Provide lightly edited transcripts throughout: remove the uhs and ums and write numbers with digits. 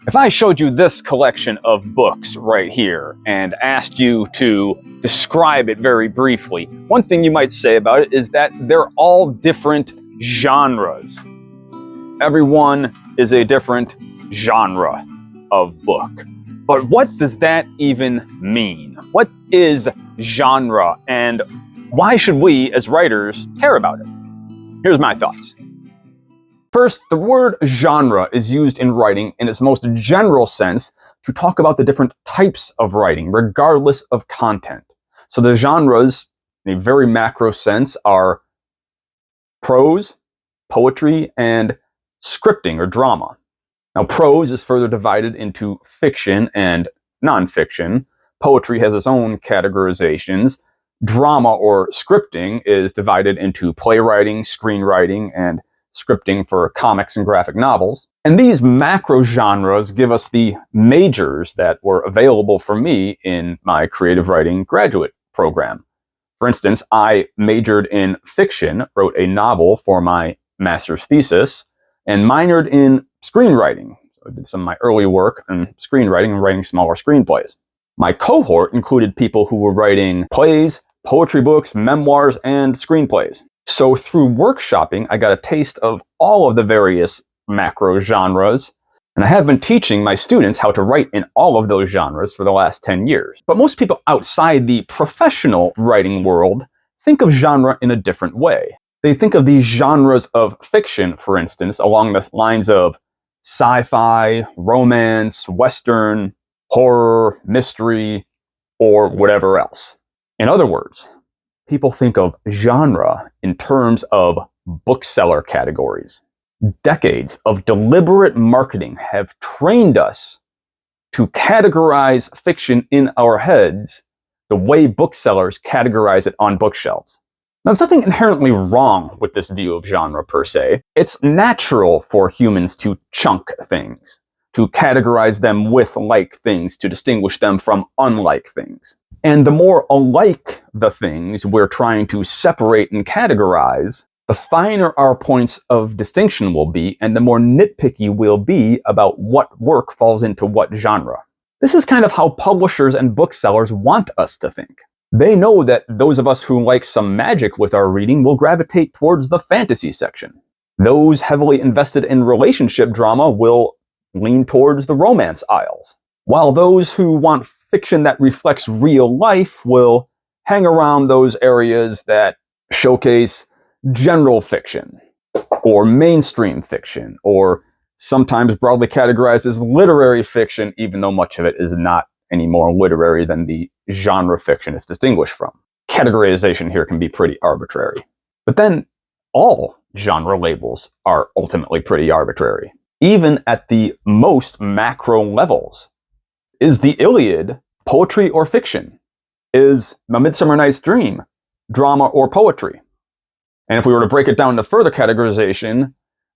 If I showed you this collection of books right here and asked you to describe it very briefly, one thing you might say about it is that they're all different genres. Everyone is a different genre of book. But what does that even mean? What is genre, and why should we as writers care about it? Here's my thoughts. First, the word genre is used in writing in its most general sense to talk about the different types of writing, regardless of content. So the genres, in a very macro sense, are prose, poetry, and scripting or drama. Now, prose is further divided into fiction and nonfiction. Poetry has its own categorizations. Drama or scripting is divided into playwriting, screenwriting, and scripting for comics and graphic novels. And these macro genres give us the majors that were available for me in my creative writing graduate program. For instance, I majored in fiction, wrote a novel for my master's thesis, and minored in screenwriting. So I did some of my early work in screenwriting and writing smaller screenplays. My cohort included people who were writing plays, poetry books, memoirs, and screenplays. So through workshopping, I got a taste of all of the various macro genres, and I have been teaching my students how to write in all of those genres for the last 10 years. But most people outside the professional writing world think of genre in a different way. They think of these genres of fiction, for instance, along the lines of sci-fi, romance, western, horror, mystery, or whatever else. In other words, people think of genre in terms of bookseller categories. Decades of deliberate marketing have trained us to categorize fiction in our heads the way booksellers categorize it on bookshelves. Now, there's nothing inherently wrong with this view of genre per se. It's natural for humans to chunk things, to categorize them with like things, to distinguish them from unlike things. And the more alike the things we're trying to separate and categorize, the finer our points of distinction will be, and the more nitpicky we'll be about what work falls into what genre. This is kind of how publishers and booksellers want us to think. They know that those of us who like some magic with our reading will gravitate towards the fantasy section. Those heavily invested in relationship drama will lean towards the romance aisles, while those who want fiction that reflects real life will hang around those areas that showcase general fiction, or mainstream fiction, or sometimes broadly categorized as literary fiction, even though much of it is not any more literary than the genre fiction it's distinguished from. Categorization here can be pretty arbitrary. But then all genre labels are ultimately pretty arbitrary, even at the most macro levels. Is the Iliad poetry or fiction? Is A Midsummer Night's Dream drama or poetry? And if we were to break it down to further categorization,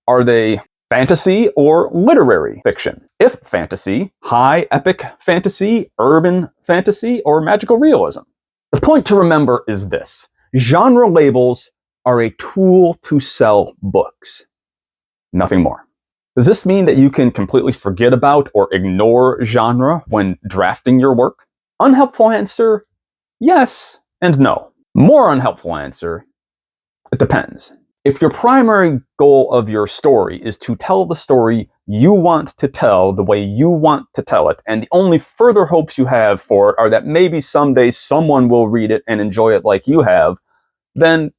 are they fantasy or literary fiction? If fantasy, high epic fantasy, urban fantasy, or magical realism? The point to remember is this: genre labels are a tool to sell books, nothing more. Does this mean that you can completely forget about or ignore genre when drafting your work? Unhelpful answer, yes and no. More unhelpful answer, it depends. If your primary goal of your story is to tell the story you want to tell the way you want to tell it, and the only further hopes you have for it are that maybe someday someone will read it and enjoy it like you have, then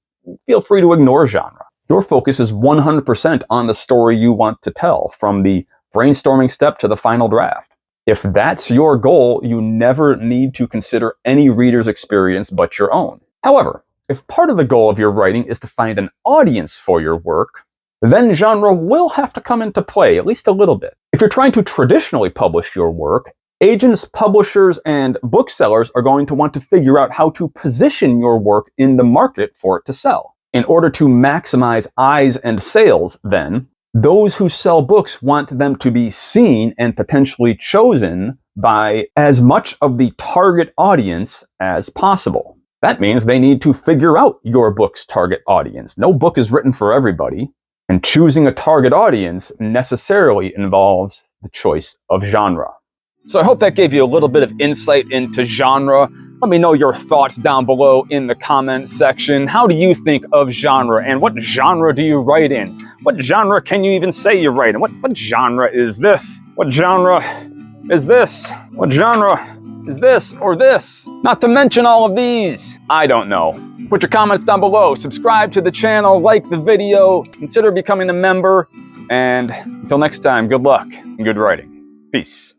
feel free to ignore genre. Your focus is 100% on the story you want to tell, from the brainstorming step to the final draft. If that's your goal, you never need to consider any reader's experience but your own. However, if part of the goal of your writing is to find an audience for your work, then genre will have to come into play, at least a little bit. If you're trying to traditionally publish your work, agents, publishers, and booksellers are going to want to figure out how to position your work in the market for it to sell. In order to maximize eyes and sales, then, those who sell books want them to be seen and potentially chosen by as much of the target audience as possible. That means they need to figure out your book's target audience. No book is written for everybody, and choosing a target audience necessarily involves the choice of genre. So I hope that gave you a little bit of insight into genre. Let me know your thoughts down below in the comment section. How do you think of genre, and what genre do you write in? What genre can you even say you write in? What genre is this? What genre is this? What genre is this or this? Not to mention all of these. I don't know. Put your comments down below. Subscribe to the channel, like the video, consider becoming a member, and until next time, good luck and good writing. Peace.